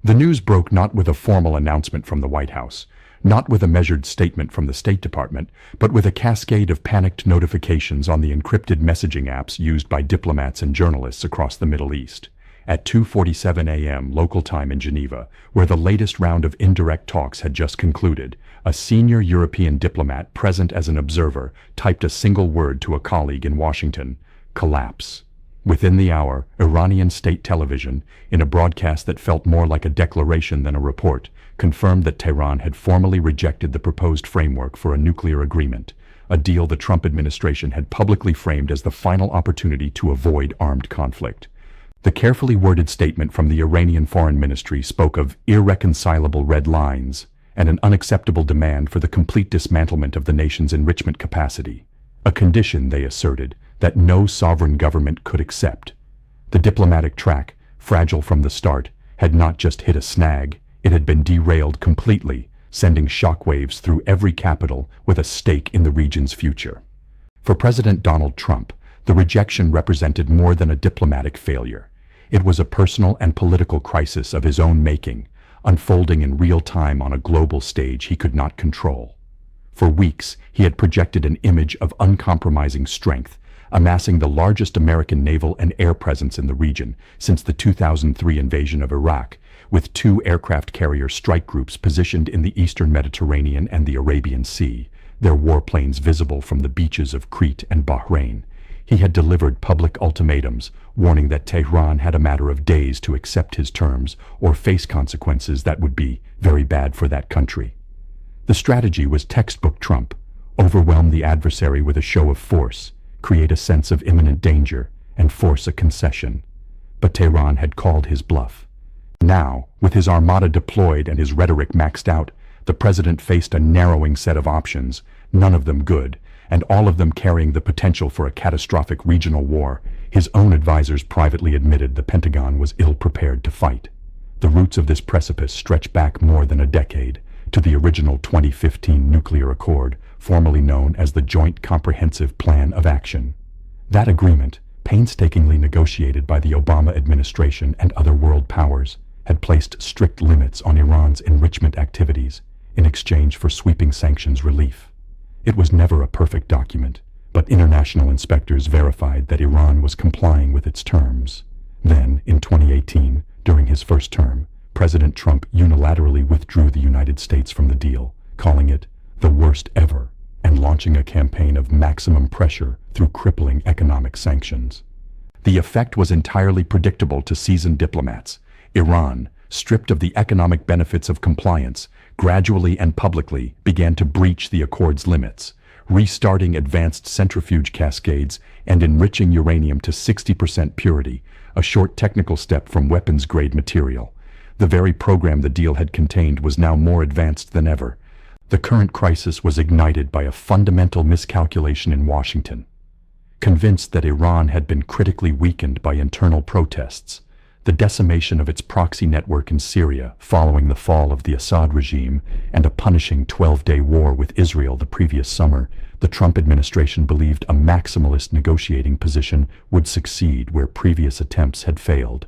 The news broke not with a formal announcement from the White House, not with a measured statement from the State Department, but with a cascade of panicked notifications on the encrypted messaging apps used by diplomats and journalists across the Middle East. At 2:47 a.m. local time in Geneva, where the latest round of indirect talks had just concluded, a senior European diplomat present as an observer typed a single word to a colleague in Washington: collapse. Within the hour, Iranian state television, in a broadcast that felt more like a declaration than a report, confirmed that Tehran had formally rejected the proposed framework for a nuclear agreement, a deal the Trump administration had publicly framed as the final opportunity to avoid armed conflict. The carefully worded statement from the Iranian Foreign Ministry spoke of irreconcilable red lines and an unacceptable demand for the complete dismantlement of the nation's enrichment capacity, a condition, they asserted, that no sovereign government could accept. The diplomatic track, fragile from the start, had not just hit a snag, it had been derailed completely, sending shockwaves through every capital with a stake in the region's future. For President Donald Trump, the rejection represented more than a diplomatic failure. It was a personal and political crisis of his own making, unfolding in real time on a global stage he could not control. For weeks, he had projected an image of uncompromising strength, amassing the largest American naval and air presence in the region since the 2003 invasion of Iraq, with 2 aircraft carrier strike groups positioned in the eastern Mediterranean and the Arabian Sea, their warplanes visible from the beaches of Crete and Bahrain. He had delivered public ultimatums, warning that Tehran had a matter of days to accept his terms or face consequences that would be very bad for that country. The strategy was textbook Trump: overwhelm the adversary with a show of force, create a sense of imminent danger, and force a concession. But Tehran had called his bluff. Now, with his armada deployed and his rhetoric maxed out, the president faced a narrowing set of options, none of them good, and all of them carrying the potential for a catastrophic regional war. His own advisors privately admitted the Pentagon was ill-prepared to fight. The roots of this precipice stretch back more than a decade, to the original 2015 nuclear accord, formerly known as the Joint Comprehensive Plan of Action. That agreement, painstakingly negotiated by the Obama administration and other world powers, had placed strict limits on Iran's enrichment activities in exchange for sweeping sanctions relief. It was never a perfect document, but international inspectors verified that Iran was complying with its terms. Then, in 2018, during his first term, President Trump unilaterally withdrew the United States from the deal, calling it the worst ever, and launching a campaign of maximum pressure through crippling economic sanctions. The effect was entirely predictable to seasoned diplomats. Iran, stripped of the economic benefits of compliance, gradually and publicly began to breach the accord's limits, restarting advanced centrifuge cascades and enriching uranium to 60% purity, a short technical step from weapons-grade material. The very program the deal had contained was now more advanced than ever. The current crisis was ignited by a fundamental miscalculation in Washington. Convinced that Iran had been critically weakened by internal protests, the decimation of its proxy network in Syria following the fall of the Assad regime, and a punishing 12-day war with Israel the previous summer, the Trump administration believed a maximalist negotiating position would succeed where previous attempts had failed.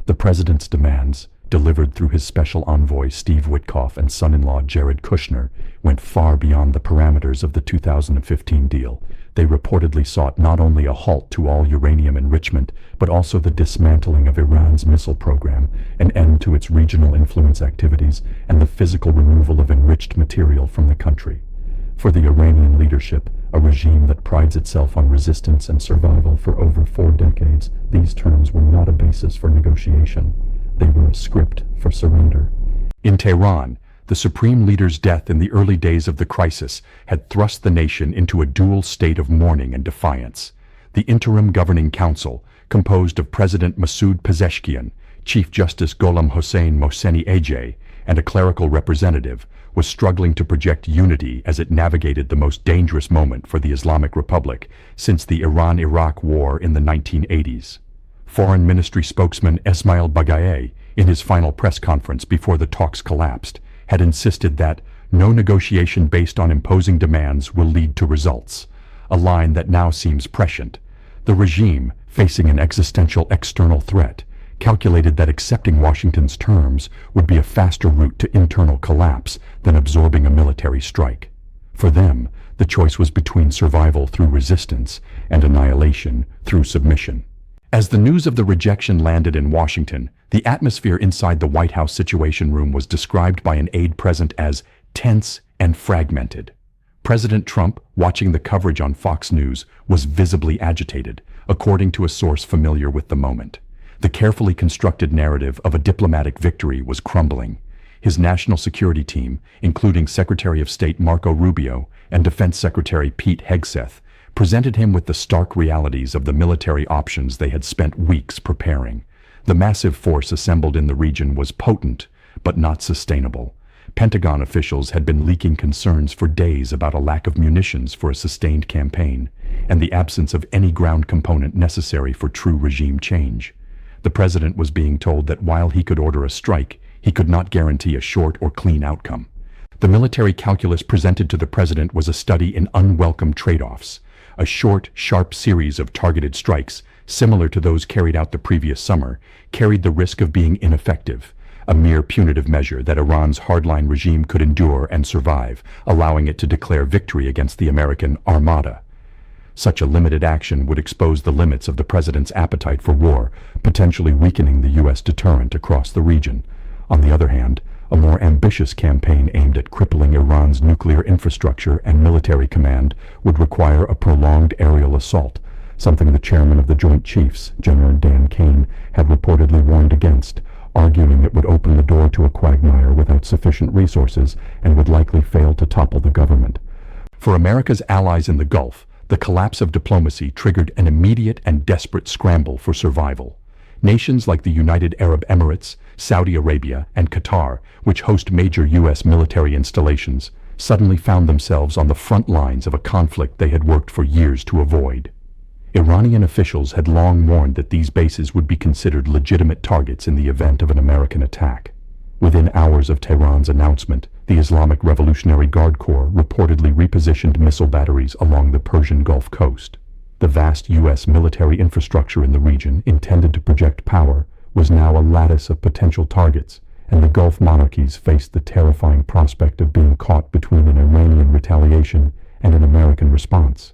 The president's demands, delivered through his special envoy Steve Witkoff and son-in-law Jared Kushner, went far beyond the parameters of the 2015 deal. They reportedly sought not only a halt to all uranium enrichment, but also the dismantling of Iran's missile program, an end to its regional influence activities, and the physical removal of enriched material from the country. For the Iranian leadership, a regime that prides itself on resistance and survival for over 4 decades, these terms were not a basis for negotiation. They were a script for surrender. In Tehran, the supreme leader's death in the early days of the crisis had thrust the nation into a dual state of mourning and defiance. The interim governing council, composed of President Masoud Pezeshkian, Chief Justice Gholam Hossein Mohseni Ejei, and a clerical representative, was struggling to project unity as it navigated the most dangerous moment for the Islamic Republic since the Iran-Iraq War in the 1980s. Foreign Ministry spokesman Esmail Bagaei, in his final press conference before the talks collapsed, had insisted that no negotiation based on imposing demands will lead to results, a line that now seems prescient. The regime, facing an existential external threat, calculated that accepting Washington's terms would be a faster route to internal collapse than absorbing a military strike. For them, the choice was between survival through resistance and annihilation through submission. As the news of the rejection landed in Washington, the atmosphere inside the White House Situation Room was described by an aide present as tense and fragmented. President Trump, watching the coverage on Fox News, was visibly agitated, according to a source familiar with the moment. The carefully constructed narrative of a diplomatic victory was crumbling. His national security team, including Secretary of State Marco Rubio and Defense Secretary Pete Hegseth, presented him with the stark realities of the military options they had spent weeks preparing. The massive force assembled in the region was potent, but not sustainable. Pentagon officials had been leaking concerns for days about a lack of munitions for a sustained campaign, and the absence of any ground component necessary for true regime change. The president was being told that while he could order a strike, he could not guarantee a short or clean outcome. The military calculus presented to the president was a study in unwelcome trade-offs. A short, sharp series of targeted strikes, similar to those carried out the previous summer, carried the risk of being ineffective, a mere punitive measure that Iran's hardline regime could endure and survive, allowing it to declare victory against the American Armada. Such a limited action would expose the limits of the president's appetite for war, potentially weakening the U.S. deterrent across the region. On the other hand, a more ambitious campaign aimed at crippling Iran's nuclear infrastructure and military command would require a prolonged aerial assault, something the chairman of the Joint Chiefs, General Dan Kane, had reportedly warned against, arguing it would open the door to a quagmire without sufficient resources and would likely fail to topple the government. For America's allies in the Gulf, the collapse of diplomacy triggered an immediate and desperate scramble for survival. Nations like the United Arab Emirates, Saudi Arabia, and Qatar, which host major U.S. military installations, suddenly found themselves on the front lines of a conflict they had worked for years to avoid. Iranian officials had long warned that these bases would be considered legitimate targets in the event of an American attack. Within hours of Tehran's announcement, the Islamic Revolutionary Guard Corps reportedly repositioned missile batteries along the Persian Gulf coast. The vast U.S. military infrastructure in the region, intended to project power, was now a lattice of potential targets, and the Gulf monarchies faced the terrifying prospect of being caught between an Iranian retaliation and an American response.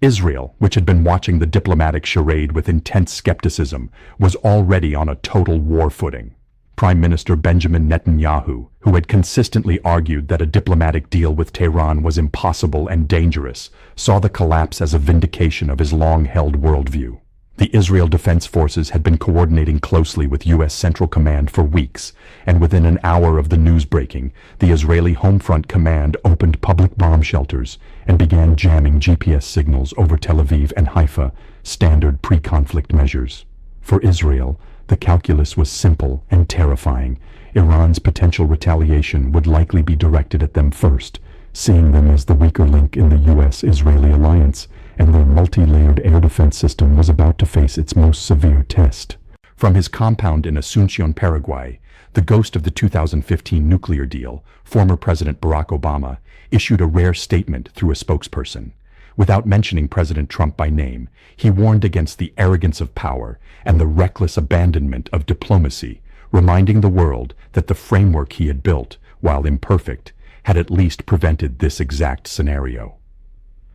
Israel, which had been watching the diplomatic charade with intense skepticism, was already on a total war footing. Prime Minister Benjamin Netanyahu, who had consistently argued that a diplomatic deal with Tehran was impossible and dangerous, saw the collapse as a vindication of his long-held worldview. The Israel Defense Forces had been coordinating closely with U.S. Central Command for weeks, and within an hour of the news breaking, the Israeli Homefront Command opened public bomb shelters and began jamming GPS signals over Tel Aviv and Haifa, standard pre-conflict measures. For Israel, the calculus was simple and terrifying. Iran's potential retaliation would likely be directed at them first, seeing them as the weaker link in the U.S.-Israeli alliance, and their multi-layered air defense system was about to face its most severe test. From his compound in Asunción, Paraguay, the ghost of the 2015 nuclear deal, former President Barack Obama, issued a rare statement through a spokesperson. Without mentioning President Trump by name, he warned against the arrogance of power and the reckless abandonment of diplomacy, reminding the world that the framework he had built, while imperfect, had at least prevented this exact scenario.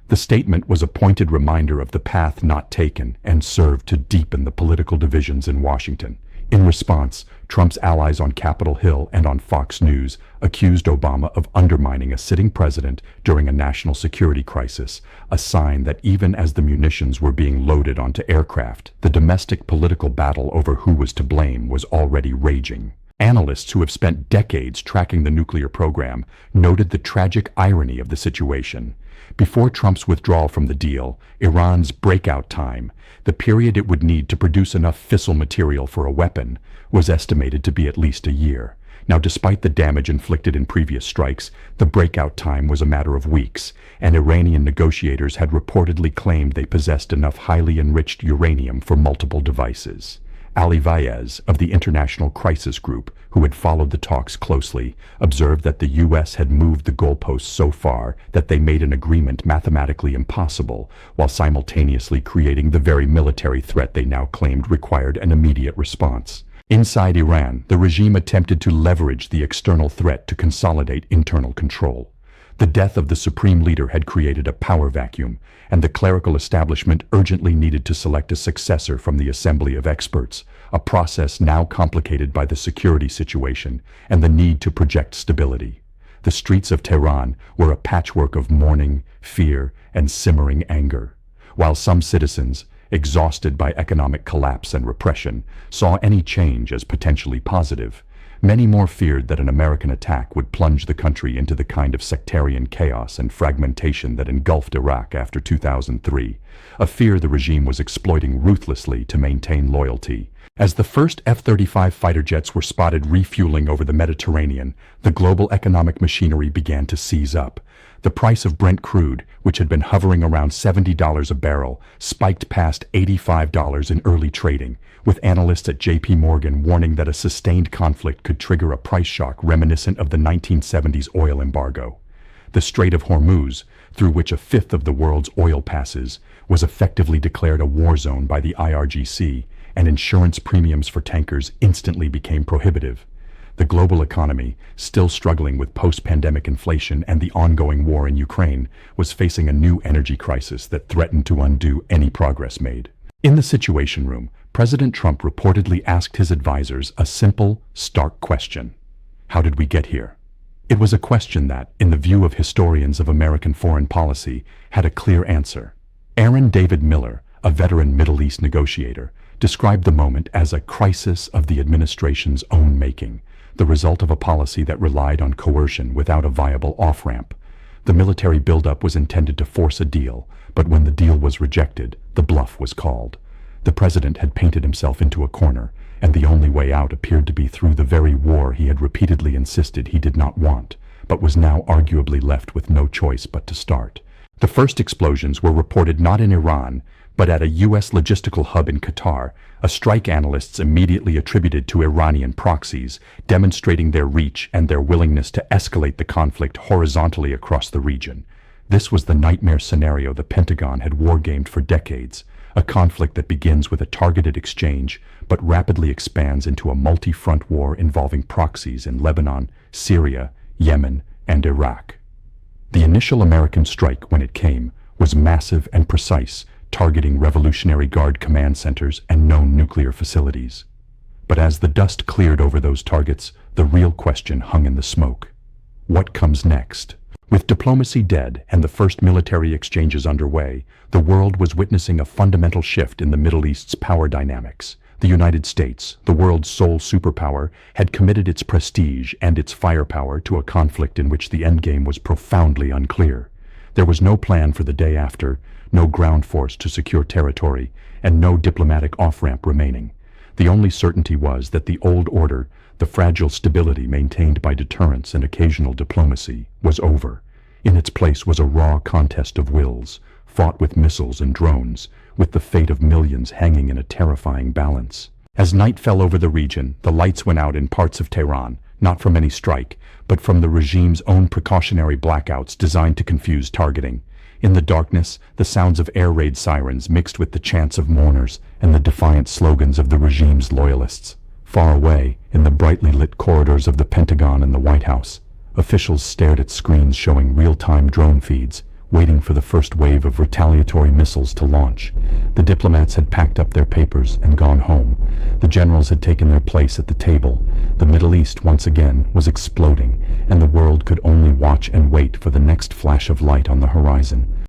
The statement was a pointed reminder of the path not taken and served to deepen the political divisions in Washington. In response, Trump's allies on Capitol Hill and on Fox News accused Obama of undermining a sitting president during a national security crisis, a sign that even as the munitions were being loaded onto aircraft, the domestic political battle over who was to blame was already raging. Analysts who have spent decades tracking the nuclear program noted the tragic irony of the situation. Before Trump's withdrawal from the deal, Iran's breakout time, the period it would need to produce enough fissile material for a weapon, was estimated to be at least a year. Now, despite the damage inflicted in previous strikes, the breakout time was a matter of weeks, and Iranian negotiators had reportedly claimed they possessed enough highly enriched uranium for multiple devices. Ali Vaez of the International Crisis Group, who had followed the talks closely, observed that the U.S. had moved the goalposts so far that they made an agreement mathematically impossible, while simultaneously creating the very military threat they now claimed required an immediate response. Inside Iran, the regime attempted to leverage the external threat to consolidate internal control. The death of the supreme leader had created a power vacuum, and the clerical establishment urgently needed to select a successor from the assembly of experts, a process now complicated by the security situation and the need to project stability. The streets of Tehran were a patchwork of mourning, fear, and simmering anger, while some citizens, exhausted by economic collapse and repression, saw any change as potentially positive. Many more feared that an American attack would plunge the country into the kind of sectarian chaos and fragmentation that engulfed Iraq after 2003, a fear the regime was exploiting ruthlessly to maintain loyalty. As the first F-35 fighter jets were spotted refueling over the Mediterranean, the global economic machinery began to seize up. The price of Brent crude, which had been hovering around $70 a barrel, spiked past $85 in early trading, with analysts at J.P. Morgan warning that a sustained conflict could trigger a price shock reminiscent of the 1970s oil embargo. The Strait of Hormuz, through which a fifth of the world's oil passes, was effectively declared a war zone by the IRGC, and insurance premiums for tankers instantly became prohibitive. The global economy, still struggling with post-pandemic inflation and the ongoing war in Ukraine, was facing a new energy crisis that threatened to undo any progress made. In the Situation Room, President Trump reportedly asked his advisors a simple, stark question. How did we get here? It was a question that, in the view of historians of American foreign policy, had a clear answer. Aaron David Miller, a veteran Middle East negotiator, described the moment as a crisis of the administration's own making, the result of a policy that relied on coercion without a viable off-ramp. The military buildup was intended to force a deal, but when the deal was rejected, the bluff was called. The president had painted himself into a corner, and the only way out appeared to be through the very war he had repeatedly insisted he did not want, but was now arguably left with no choice but to start. The first explosions were reported not in Iran, but at a U.S. logistical hub in Qatar, a strike analysts immediately attributed to Iranian proxies, demonstrating their reach and their willingness to escalate the conflict horizontally across the region. This was the nightmare scenario the Pentagon had wargamed for decades, a conflict that begins with a targeted exchange, but rapidly expands into a multi-front war involving proxies in Lebanon, Syria, Yemen, and Iraq. The initial American strike, when it came, was massive and precise, targeting Revolutionary Guard command centers and known nuclear facilities. But as the dust cleared over those targets, the real question hung in the smoke. What comes next? With diplomacy dead and the first military exchanges underway, the world was witnessing a fundamental shift in the Middle East's power dynamics. The United States, the world's sole superpower, had committed its prestige and its firepower to a conflict in which the endgame was profoundly unclear. There was no plan for the day after, no ground force to secure territory, and no diplomatic off-ramp remaining. The only certainty was that the old order, the fragile stability maintained by deterrence and occasional diplomacy, was over. In its place was a raw contest of wills, fought with missiles and drones, with the fate of millions hanging in a terrifying balance. As night fell over the region, the lights went out in parts of Tehran, not from any strike, but from the regime's own precautionary blackouts designed to confuse targeting. In the darkness, the sounds of air raid sirens mixed with the chants of mourners and the defiant slogans of the regime's loyalists. Far away, in the brightly lit corridors of the Pentagon and the White House, officials stared at screens showing real-time drone feeds, waiting for the first wave of retaliatory missiles to launch. The diplomats had packed up their papers and gone home. The generals had taken their place at the table. The Middle East once again was exploding, and the world could only watch and wait for the next flash of light on the horizon.